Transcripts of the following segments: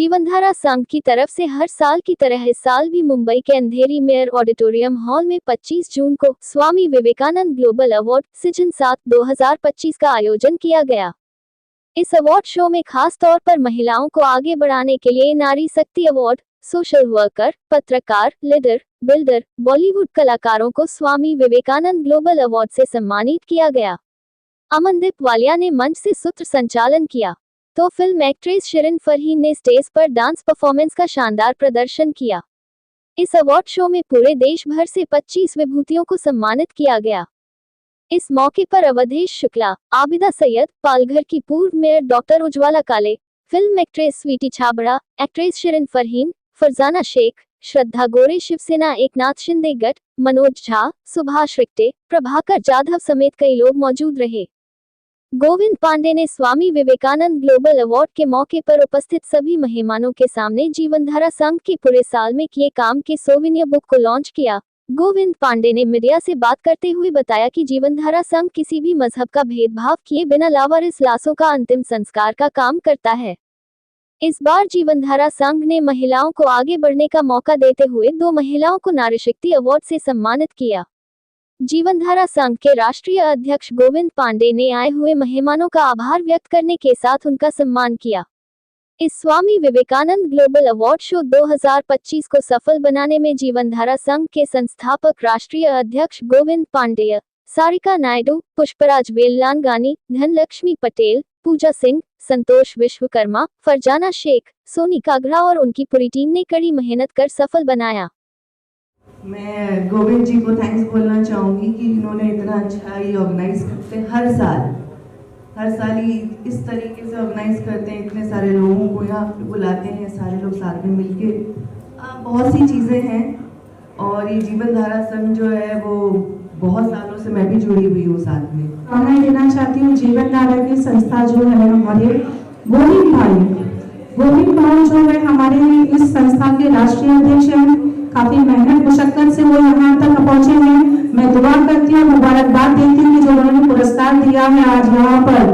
जीवनधारा संघ की तरफ से हर साल की तरह इस साल भी मुंबई के अंधेरी मेयर ऑडिटोरियम हॉल में 25 जून को Swami Vivekananda global award season 7 2025 का आयोजन किया गया। इस अवार्ड शो में खास तौर पर महिलाओं को आगे बढ़ाने के लिए नारी शक्ति अवार्ड, सोशल वर्कर, पत्रकार, लीडर, बिल्डर, बॉलीवुड कलाकारों को स्वामी विवेकानंद ग्लोबल अवार्ड से सम्मानित किया गया। अमनदीप वालिया ने मंच से सूत्र संचालन किया, तो फिल्म एक्ट्रेस शिरीन फरहीन ने स्टेज पर डांस परफॉर्मेंस का शानदार प्रदर्शन किया। इस अवार्ड शो में पूरे देश भर से 25 विभूतियों को सम्मानित किया गया। इस मौके पर अवधेश शुक्ला, आबिदा सैयद, पालघर की पूर्व mayor doctor Ujjwala Kale, film actress Sweety Chhabra, actress Shirin Farheen, Farzana Shaikh, Shraddha Gore, Shiv Sena Eknath Shinde गट, मनोज झा, सुभाष रिक्टे, प्रभाकर जाधव समेत कई लोग मौजूद रहे। गोविंद पांडे ने स्वामी विवेकानंद ग्लोबल अवार्ड के मौके पर उपस्थित सभी मेहमानों के सामने जीवनधारा संघ के पूरे साल में किए काम के सोविनियर बुक को लॉन्च किया। गोविंद पांडे ने मीडिया से बात करते हुए बताया कि जीवनधारा संघ किसी भी मजहब का भेदभाव किए बिना लावारिस लाशों का अंतिम संस्कार का काम करता है। इस बार जीवनधारा संघ ने महिलाओं को आगे बढ़ने का मौका देते हुए 2 महिलाओं को नारी शक्ति अवार्ड से सम्मानित किया। जीवनधारा संघ के राष्ट्रीय अध्यक्ष गोविंद पांडे ने आए हुए मेहमानों का आभार व्यक्त करने के साथ उनका सम्मान किया। इस Swami Vivekananda global award show 2025 को सफल बनाने में जीवनधारा संघ के संस्थापक राष्ट्रीय अध्यक्ष गोविंद पांडेय, सारिका नायडू, पुष्पराज वेल्लांगानी, धनलक्ष्मी पटेल, पूजा सिंह, संतोष विश्वकर्मा, फरजाना शेख, सोनी कागड़ा और उनकी पूरी टीम ने कड़ी मेहनत कर सफल बनाया। मैं गोविंद जी को थैंक्स बोलना चाहूँगी कि इन्होंने इतना अच्छा ये ऑर्गेनाइज करते हैं। हर साल ही इस तरीके से ऑर्गेनाइज करते हैं, इतने सारे लोगों को यहाँ बुलाते हैं, सारे लोग साथ में मिलके। बहुत सी चीज़ें हैं और ये जीवनधारा संघ जो है वो बहुत सालों से मैं भी जुड़ी हुई हूँ साथ में। मैं देना चाहती हूँ जीवनधारा की संस्था जो है हमारे गोविंद भाई जो है हमारे इस संस्था के राष्ट्रीय अध्यक्ष हैं। काफी मेहनत मुशक्कत से वो यहाँ तक पहुंचे हैं। मैं दुआ करती हूँ, मुबारकबाद देती हूँ कि जो उन्होंने पुरस्कार दिया है आज यहाँ पर।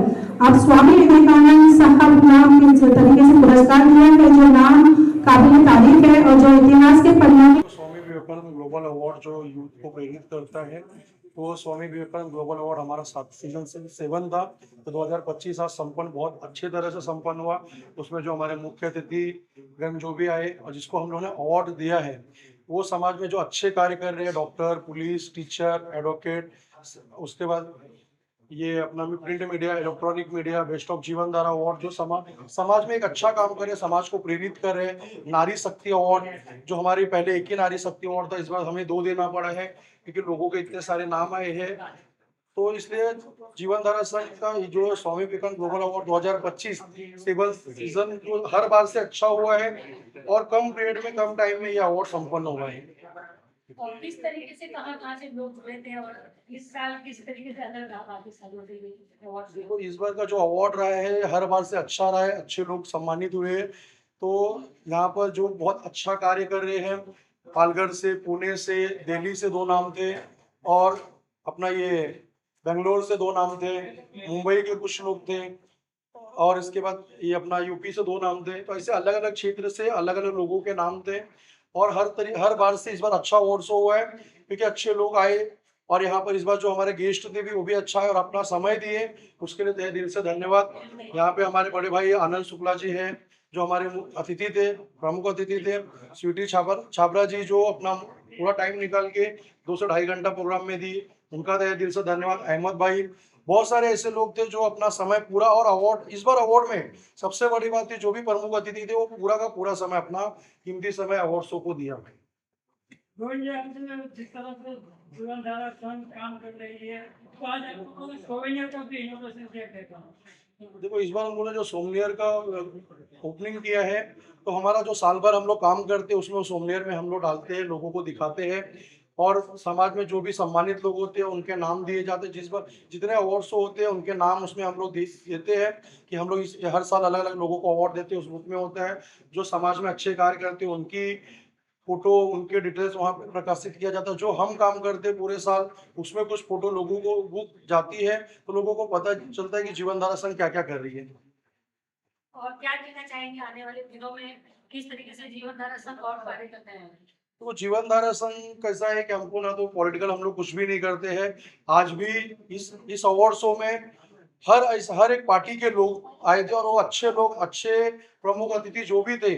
आप स्वामी विवेकानंद साहब नाम किस तरीके से पुरस्कार दिया है, जो नाम काबिल तारीफ है और जो इतिहास के पन्नों में। स्वामी विवेकानंद ग्लोबल अवार्ड जो यूथ को प्रेरित करता है, वो स्वामी विवेकानंद ग्लोबल अवार्ड हमारा सीजन 7 था। तो 2025 आज संपन्न, बहुत अच्छे तरह से संपन्न हुआ। उसमें जो हमारे मुख्य अतिथि गण जो भी आए और जिसको हम लोगों ने अवार्ड दिया है, वो समाज में जो अच्छे कार्य कर रहे हैं, डॉक्टर, पुलिस, टीचर, एडवोकेट, उसके बाद ये अपना भी print media, electronic media, best of जीवनधारा अवार्ड जो समाज में एक अच्छा काम करे, समाज को प्रेरित कर रहे हैं। नारी शक्ति अवार्ड जो हमारी पहले एक ही नारी शक्ति अवार्ड था, इस बार हमें 2 देना पड़ा है क्योंकि लोगों के इतने सारे नाम आए हैं। तो इसलिए जीवनधारा संघ का जो Swami Vivekananda global award 2025 season जो हर बार से अच्छा हुआ है और कम पीरियड में, कम टाइम में ये अवार्ड संपन्न हुआ है। और किस तरीके से कहाँ से लोग जुड़े थे और इस साल किस तरीके से अलग रहा बाकी सालों से? देखो, इस बार का जो अवार्ड रहा है हर बार से अच्छा रहा है, अच्छे लोग सम्मानित हुए हैं। तो यहाँ पर जो बहुत अच्छा कार्य कर रहे हैं, पालघर से, पुणे से, दिल्ली से 2 नाम थे और अपना ये बेंगलोर से 2 नाम थे, मुंबई के कुछ लोग थे और इसके बाद ये अपना यूपी से 2 नाम थे। तो ऐसे अलग अलग क्षेत्र से अलग अलग लोगों के नाम थे और हर बार से इस बार अच्छा अवार्ड शो हुआ है क्योंकि अच्छे लोग आए और यहाँ पर इस बार जो हमारे गेस्ट थे भी वो भी अच्छा है और अपना समय दिए, उसके लिए तहे दिल से धन्यवाद। यहाँ पे हमारे बड़े भाई आनंद शुक्ला जी हैं जो हमारे अतिथि थे, प्रमुख अतिथि थे। स्वीटी छाबड़ा जी जो अपना पूरा टाइम निकाल के 2 से 2.5 घंटा प्रोग्राम में दी, उनका तहे दिल से धन्यवाद। अहमद भाई, बहुत सारे ऐसे लोग थे जो अपना समय पूरा, और अवार्ड, इस बार अवार्ड में सबसे बड़ी बात थी जो भी प्रमुख अतिथि थे वो पूरा का पूरा समय, अपना कीमती समय अवार्ड शो को दिया। जिस तरह से जीवनधारा संघ काम कर रही है, तो आज सोविनियर का भी इनोवेशन देखा। देखो, इस बार हम लोगों ने जो सोमनियर का ओपनिंग किया है, तो हमारा जो साल भर हम लोग काम करते हैं उसमें सोमनियर में हम लोग डालते हैं, लोगों को दिखाते हैं और समाज में जो भी सम्मानित लोग होते हैं उनके नाम दिए जाते हैं। जिस बार जितने अवार्ड शो होते हैं उनके नाम उसमें हम लोग देते हैं कि हम लोग हर साल अलग अलग लोगों को अवार्ड देते हैं। उस ग्रुप में होता है जो समाज में अच्छे कार्य करते हैं, उनकी फोटो, उनके डिटेल्स वहाँ पे प्रकाशित किया जाता है। जो हम काम करते हैं पूरे साल उसमें कुछ फोटो लोगों को बुक जाती है तो लोगों को पता चलता है कि जीवनधारा संघ क्या क्या कर रही है। और क्या कहना चाहेंगे आने वाले दिनों में किस तरीके से जीवन धारा संघ और कार्य करते हैं? तो जीवन धारा संघ कैसा है कि हमको ना तो पॉलिटिकल हम लोग कुछ भी नहीं करते हैं। आज भी इस अवार्ड शो में हर एक पार्टी के लोग आए थे और वो अच्छे लोग, अच्छे प्रमुख अतिथि जो भी थे,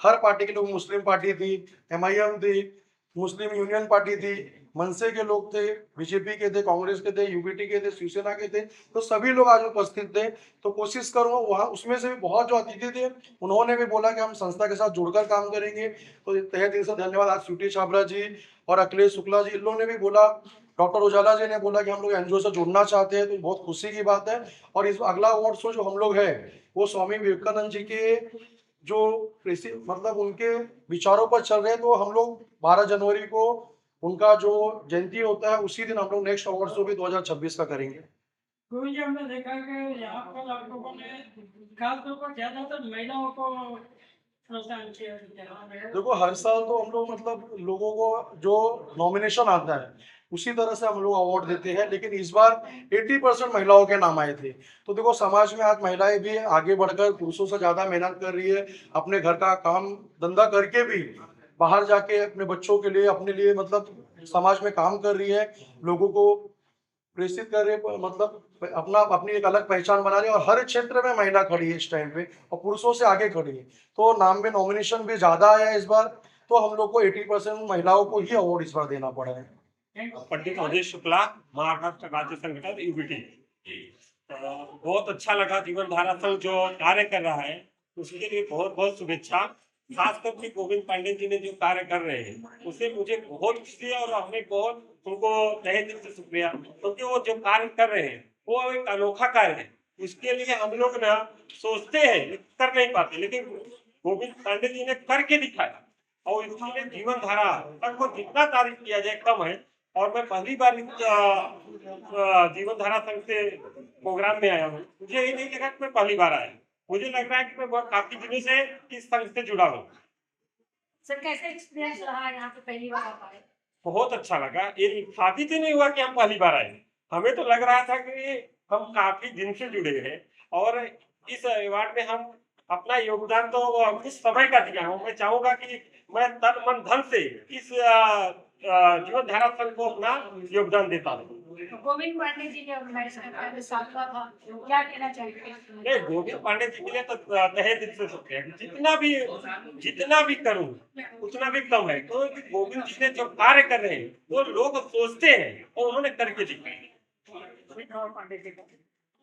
हर पार्टी के लोग, मुस्लिम पार्टी थी, एमआईएम थी, मुस्लिम यूनियन पार्टी थी, मनसे के लोग थे, बीजेपी के थे, कांग्रेस के थे, यूबीटी के थे, शिवसेना के थे, तो सभी लोग आज उपस्थित थे। तो कोशिश करूंगा वहाँ उसमें से भी बहुत जो अतिथि थे उन्होंने भी बोला कि हम संस्था के साथ जुड़कर काम करेंगे। तो तहे दिल से धन्यवाद। आज स्वीटी छाबड़ा जी और अखिलेश शुक्ला जी इन लोगों ने भी बोला, डॉक्टर उजाला जी ने बोला कि हम लोग एनजीओ से जुड़ना चाहते हैं, तो बहुत खुशी की बात है। और इस अगला अवार्ड शो जो हम लोग है वो स्वामी विवेकानंद जी के जो मतलब उनके विचारों पर चल रहे हैं। तो हम लोग 12 जनवरी को उनका जो जयंती होता है उसी दिन हम लोग नेक्स्ट अवार्ड शो भी 2026 का करेंगे। गुरु जी, हमने देखा कि यहाँ पर आप लोगों ने खासतौर पर ज्यादातर महिलाओं को प्रोत्साहन किया है। देखो हर साल तो हम लोग मतलब लोगों को जो नॉमिनेशन आता है उसी तरह से हम लोग अवार्ड देते हैं, लेकिन इस बार 80% महिलाओं के नाम आए थे। तो देखो समाज में आज महिलाएं भी आगे बढ़कर पुरुषों से ज्यादा मेहनत कर रही है, अपने घर का काम धंधा करके भी बाहर जाके अपने बच्चों के लिए, अपने लिए मतलब समाज में काम कर रही है, लोगों को प्रेषित कर रही है, मतलब अपनी एक अलग पहचान बना रही है। और हर क्षेत्र में महिला खड़ी है इस टाइम पे और पुरुषों से आगे खड़ी है। तो नाम में नॉमिनेशन भी ज्यादा आया है इस बार, तो हम लोग को 80% महिलाओं को ही अवार्ड इस बार देना पड़ा है। पंडित अवधेश शुक्ला, महाराष्ट्र राज्य संगठन यूबीटी। बहुत अच्छा लगा जीवन धारा संघ जो कार्य कर रहा है उसके लिए बहुत बहुत शुभेच्छा। खासकर के गोविंद पांडे जी ने जो कार्य कर रहे हैं उसे मुझे बहुत खुशी है और हमने बहुत उनको तहे दिल से शुक्रिया, क्योंकि वो जो कार्य कर रहे हैं वो एक अनोखा कार्य है। उसके लिए हम लोग ना सोचते हैं कर नहीं पाते, लेकिन गोविंद पांडे जी ने करके दिखाया और इसलिए जीवन धारा तक को जितना तारीफ किया जाए कम है। और मैं पहली बार जीवन धारा संघ से प्रोग्राम में आया हूँ। मुझे यही नहीं लगा कि मैं पहली बार आया, मुझे लग रहा है कि मैं बहुत काफी दिनों से इस संघ से जुड़ा हूँ। सर कैसे एक्सपीरियंस रहा यहाँ पे पहली बार आप आए? बहुत अच्छा लगा। ये साबित ही नहीं हुआ कि हम पहली बार आए, हमें तो लग रहा था कि हम काफी दिन से जुड़े हैं और इस अवार्ड में हम अपना योगदान तो कुछ समय का दिया हूँ। मैं चाहूंगा कि मैं तन मन धन से इस जीवन धारा संघ को अपना योगदान देता हूँ। गोविंद पांडे जी ने ऑर्गेनाइज करने साल का था, क्या कहना चाहेंगे? गोविंद पांडे जी के लिए तो तहे दिल से शुक्रिया। जितना भी करूं उतना भी कम है, क्योंकि गोविंद जी ने जो कार्य कर रहे हैं वो लोग सोचते हैं और उन्होंने करके दिखाया। पांडे जी का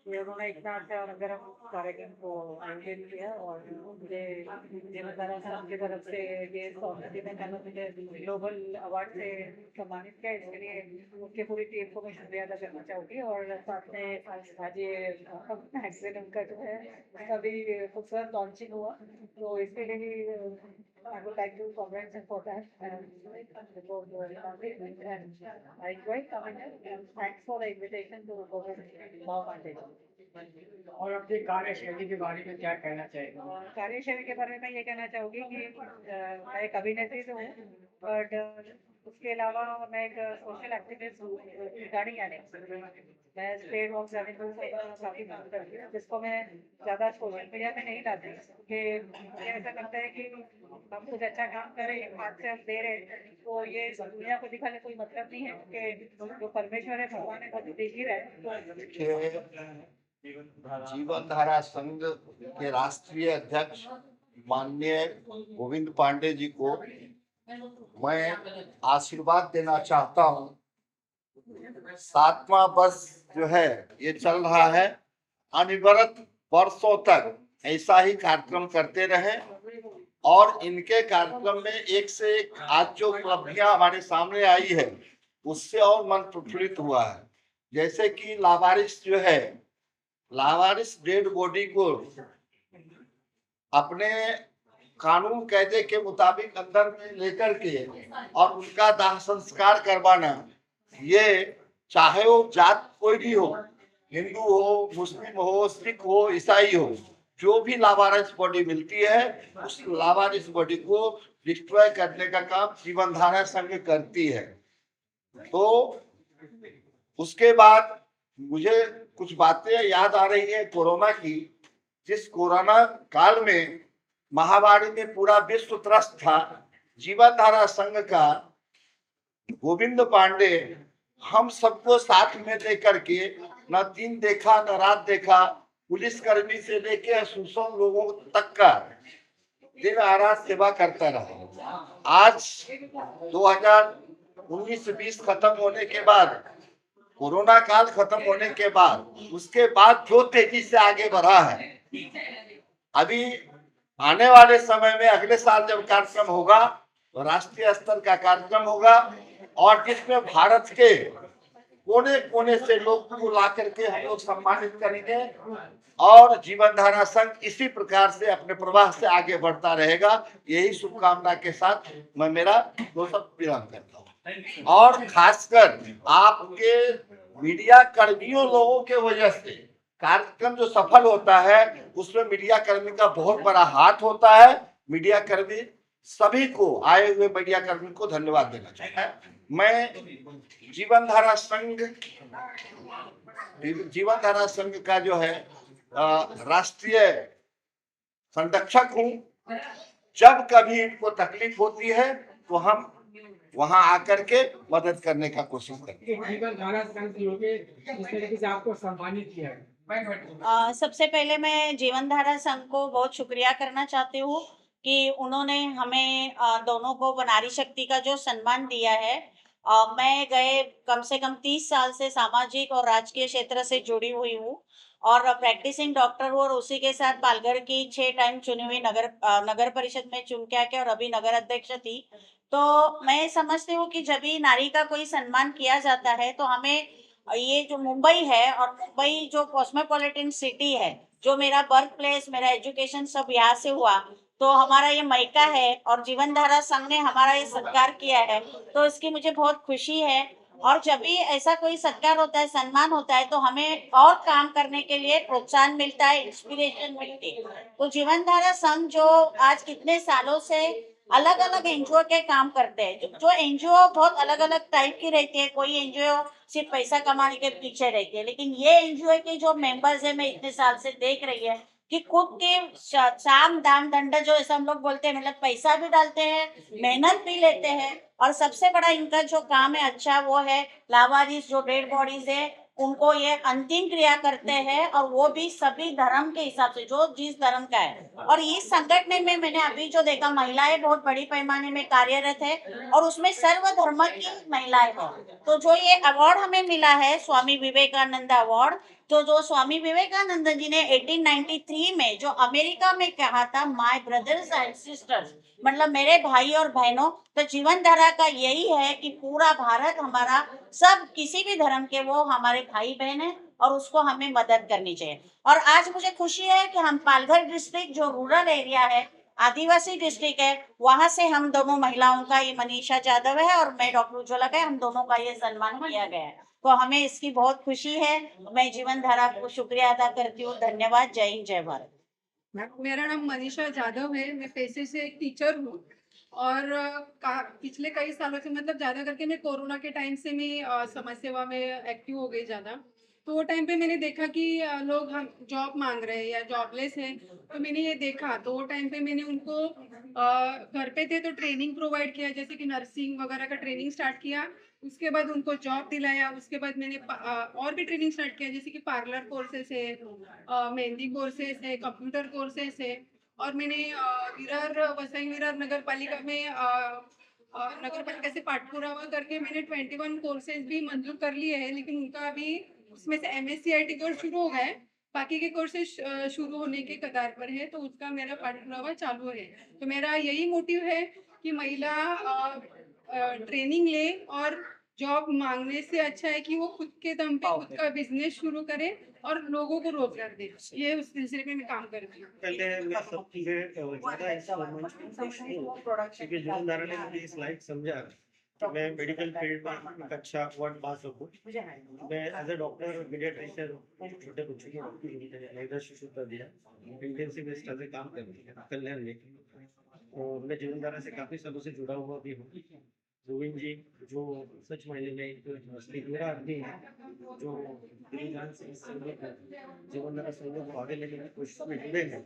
ये उन्होंने इतना अच्छा रंगारंग कार्यक्रम को आयोजन किया और मुझे जीवन धारा संघ की तरफ से ये सोसाइटी में मैंने मुझे ग्लोबल अवार्ड से सम्मानित किया, इसके लिए उनकी पूरी टीम को मैं शुक्रिया अदा करना चाहूँगी। और साथ में आज ये मैगजीन उनका जो है उसका भी खूबसूरत लॉन्चिंग हुआ, तो इसके लिए भी I would like to congratulate him for that and for the accomplishment, and I enjoyed coming here and thanks for the invitation to go to और अपनी कार्यशैली के बारे में क्या कहना चाहेंगे? कार्यशैली के बारे में ये कहना चाहूँगी कि मैं एक अभिनेत्री तो हूँ, बट उसके अलावा मैं एक सोशल एक्टिविस्ट हूँ रिगार्डिंग एनिमल्स। मैं स्ट्रेट वॉक रनिंग काफ़ी पसंद करती हूँ, जिसको मैं ज़्यादा सोशल मीडिया में नहीं लाती, क्योंकि मुझे ऐसा लगता है कि हम कुछ अच्छा काम करें, हाथ से हम दे रहे हैं, तो ये दुनिया को दिखाने कोई मतलब नहीं है कि जो परमेश्वर है भगवान है वो देख ही रहे हैं। जीवन धारा संघ के राष्ट्रीय अध्यक्ष माननीय गोविंद पांडे जी को मैं आशीर्वाद देना चाहता हूं। 7वां वर्ष जो है ये चल रहा है, अनवरत वर्षों तक ऐसा ही कार्यक्रम करते रहे और इनके कार्यक्रम में एक से एक आज जो उपलब्धियां हमारे सामने आई है उससे और मन प्रफुल्लित हुआ है। जैसे कि लावारिस जो है, लावारिस डेड बॉडी को अपने कानून कायदे के मुताबिक अंदर में लेकर के और उनका दाह संस्कार करवाना, ये चाहे वो जात कोई भी हो, हिंदू हो, मुस्लिम हो, सिख हो, ईसाई हो, जो भी लावारिस बॉडी मिलती है उस लावारिस बॉडी को डिस्ट्रॉय करने का काम जीवन धारा संघ करती है। तो उसके बाद मुझे कुछ बातें याद आ रही है कोरोना की, जिस कोरोना काल में महामारी में पूरा विश्व त्रस्त था, जीवन धारा संघ का गोविंद पांडे हम सबको साथ में लेकर के न दिन देखा न रात देखा, पुलिस कर्मी से लेके सुसम लोगों तक का दिन रात सेवा करता रहा। आज 2019-20 खत्म होने के बाद, कोरोना काल खत्म होने के बाद, उसके बाद जो तेजी से आगे बढ़ा है, अभी आने वाले समय में अगले साल जब कार्यक्रम होगा तो राष्ट्रीय स्तर का कार्यक्रम होगा और जिसमें भारत के कोने कोने से लोग को ला करके हम लोग सम्मानित करेंगे और जीवन धारा संघ इसी प्रकार से अपने प्रवाह से आगे बढ़ता रहेगा। यही शुभकामना के साथ मैं मेरा दो शब्द विराम करता हूँ। और खासकर आपके मीडिया कर्मियों लोगों के वजह से कार्यक्रम जो सफल होता है उसमें मीडिया कर्मी का बहुत बड़ा हाथ होता है। मीडिया कर्मी सभी को, आए हुए मीडिया कर्मी को धन्यवाद देना चाहता है। मैं जीवन धारा संघ का जो है राष्ट्रीय संरक्षक हूँ। जब कभी इनको तकलीफ होती है तो हम वहां आकर के मदद करने का कोशिश करते हैं। जीवन धारा संघ इस तरीके से आपको सम्मानित किया है। सबसे पहले मैं जीवन धारा संघ को बहुत शुक्रिया करना चाहती हूँ कि उन्होंने हमें दोनों को नारी शक्ति का जो सम्मान दिया है। मैं गए कम से कम 30 साल से सामाजिक और राजकीय क्षेत्र से जुड़ी हुई हूँ और प्रैक्टिसिंग डॉक्टर हूँ और उसी के साथ पालघर की 6 टाइम चुनी हुई नगर परिषद में चुन के आके और अभी नगर अध्यक्ष थी। तो मैं समझती हूँ कि जब भी नारी का कोई सम्मान किया जाता है तो हमें, ये जो मुंबई है और मुंबई जो कॉस्मोपॉलिटन सिटी है, जो मेरा बर्थ प्लेस, मेरा एजुकेशन सब यहाँ से हुआ, तो हमारा ये मायका है और जीवन धारा संघ ने हमारा ये सत्कार किया है, तो इसकी मुझे बहुत खुशी है। और जब भी ऐसा कोई सत्कार होता है, सम्मान होता है, तो हमें और काम करने के लिए प्रोत्साहन मिलता है, इंस्पिरेशन मिलती है। तो जीवन धारा संघ जो आज कितने सालों से अलग अलग एनजीओ के काम करते हैं, जो एनजीओ बहुत अलग अलग टाइप की रहती है, कोई एनजीओ सिर्फ पैसा कमाने के पीछे रहती है, लेकिन ये एनजीओ के जो मेंबर्स है, मैं इतने साल से देख रही है कि खुद के साम दाम दंड जो ऐसा हम लोग बोलते हैं, मतलब पैसा भी डालते हैं, मेहनत भी लेते हैं और सबसे बड़ा इनका जो काम है अच्छा वो है लावारिस जो डेड बॉडीज है उनको ये अंतिम क्रिया करते हैं और वो भी सभी धर्म के हिसाब से, जो जिस धर्म का है। और इस संगठन में मैंने अभी जो देखा, महिलाएं बहुत बड़ी पैमाने में कार्यरत है और उसमें सर्व धर्म की महिलाएं हैं। तो जो ये अवार्ड हमें मिला है स्वामी विवेकानंद अवार्ड, तो जो स्वामी विवेकानंद जी ने 1893 में जो अमेरिका में कहा था, माय ब्रदर्स एंड सिस्टर्स, मतलब मेरे भाई और बहनों, तो जीवन धारा का यही है कि पूरा भारत हमारा, सब किसी भी धर्म के वो हमारे भाई बहन है और उसको हमें मदद करनी चाहिए। और आज मुझे खुशी है कि हम पालघर डिस्ट्रिक्ट जो रूरल एरिया है, आदिवासी डिस्ट्रिक्ट है, वहां से हम दोनों महिलाओं का, ये मनीषा जाधव है और मैं डॉक्टर उज्ज्वला का, हम दोनों का ये सम्मान किया गया है। तो हमें इसकी बहुत खुशी है। मैं जीवन धारा को शुक्रिया अदा करती हूँ। धन्यवाद। जय हिंद, जय भारत। मेरा नाम मनीषा जाधव है। मैं पेशे से एक टीचर हूँ और पिछले कई सालों से, मतलब ज़्यादा करके मैं कोरोना के टाइम से मैं समाज सेवा में एक्टिव हो गई ज़्यादा। तो वो टाइम पे मैंने देखा कि लोग हम जॉब मांग रहे हैं या जॉबलेस हैं, तो मैंने ये देखा। तो वो टाइम पे मैंने उनको घर पे थे तो ट्रेनिंग प्रोवाइड किया, जैसे कि नर्सिंग वगैरह का ट्रेनिंग स्टार्ट किया। उसके बाद उनको जॉब दिलाया। उसके बाद मैंने और भी ट्रेनिंग स्टार्ट किया, जैसे कि पार्लर कोर्सेस है, मेहंदी कोर्सेस है, कंप्यूटर कोर्सेस है। और मैंने वसई विरार नगर पालिका में नगर पालिका से पाठपुरावा करके मैंने 21 कोर्सेज भी मंजूर कर लिए हैं, लेकिन उनका अभी उसमें से MSc IT कोर्स शुरू हो गए, बाकी के कोर्सेज शुरू होने के कगार पर है। तो उसका मेरा पाठपुरावा चालू है। तो मेरा यही मोटिव है कि महिला ट्रेनिंग ले और जॉब मांगने से अच्छा है कि वो खुद के दम पे खुद का बिजनेस शुरू करे और लोगों को रोजगार दे। ये उस सिलसिले में मैं काम करती हूँ। पहले मैं सब चीजें क्योंकि जीवन धारा ने मुझे इस लायक समझा कि मैं मेडिकल फील्ड में एक अच्छा अवार्ड पा सकूँ। मैं एज ए डॉक्टर पीडियाट्रिशियन छोटे बच्चों की डॉक्टरी नवजात शिशु पर दिया इंटेंसिव स्टाइल से काम करती है कल्याण में। और मैं जीवन धारा से काफी सालों से जुड़ा हुआ भी हूँ। गोविंद जी जो सच मायने में एक त्रिपुरा आदमी है, जो दिल जान से इस संघ को जीवन धारा संघ को आगे लेने की कोशिश में जुड़े हैं।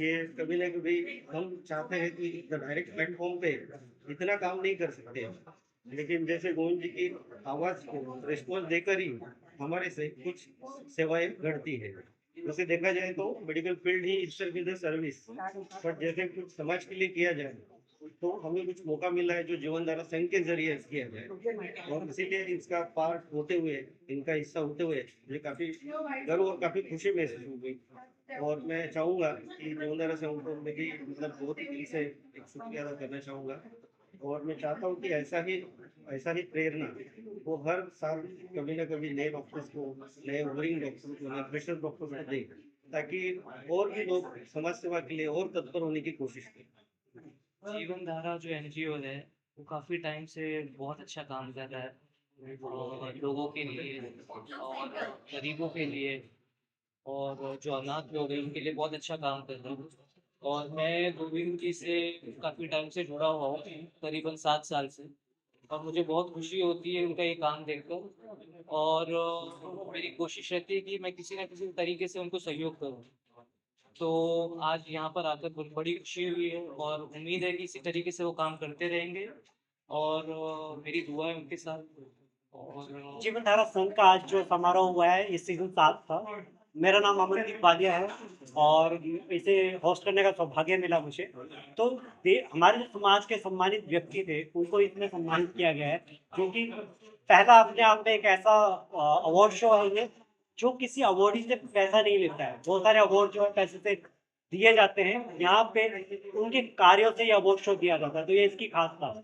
ये कभी ना कभी हम चाहते हैं कि डायरेक्ट प्लेटफॉर्म पे इतना काम नहीं कर सकते, लेकिन जैसे गोविंद जी की आवाज को रिस्पॉन्स देकर ही हमारे से कुछ सेवाएं घटती है। वैसे देखा जाए तो medical field he itself is a service, but जैसे कुछ समाज के लिए किया जाए तो हमें कुछ मौका मिला है जो जीवन धारा संघ के जरिए किया जाए, और इसीलिए इसका पार्ट होते हुए, इनका हिस्सा होते हुए मुझे काफी गर्व और काफी खुशी महसूस हुई। और मैं चाहूंगा कि जीवन धारा संघ को मेरी मतलब बहुत ही दिल से एक शुक्रिया अदा करना चाहूंगा, और मैं चाहता हूँ कि ऐसा ही प्रेरणा वो हर साल कभी ना कभी नए डॉक्टर्स को, नए ओवरिंग डॉक्टर्स को, नए फ्रेशर डॉक्टर्स को दें, ताकि और भी लोग समाज सेवा के लिए और तत्पर होने की कोशिश करें। जीवन धारा जो एनजीओ है वो काफ़ी टाइम से बहुत अच्छा काम कर रहा है, और लोगों के लिए और गरीबों के लिए और जो अनाथ लोग हैं उनके लिए बहुत अच्छा काम कर रहा है। और मैं गोविंद जी से काफ़ी टाइम से जुड़ा हुआ हूँ, करीबन 7 साल से, और मुझे बहुत खुशी होती है उनका ये काम देखकर। और मेरी कोशिश रहती है कि मैं किसी न किसी तरीके से उनको सहयोग करूँ। तो आज यहाँ पर आकर बहुत बड़ी खुशी हुई है, और उम्मीद है कि इसी तरीके से वो काम करते रहेंगे, और मेरी दुआ है उनके साथ। और जीवन धारा संघ का आज जो समारोह हुआ है ये सीजन 7 था। मेरा नाम अमनदीप वालिया है और इसे होस्ट करने का सौभाग्य मिला मुझे। तो हमारे जो समाज के सम्मानित व्यक्ति थे उनको इसमें सम्मानित किया गया है, क्योंकि पहला अपने आप में एक ऐसा अवार्ड शो है ये जो किसी अवार्डी से पैसा नहीं लेता है। बहुत सारे अवार्ड जो है पैसे से दिए जाते हैं, यहाँ पे उनके कार्यों से ये अवार्ड शो दिया जाता है, तो ये इसकी खास बात है।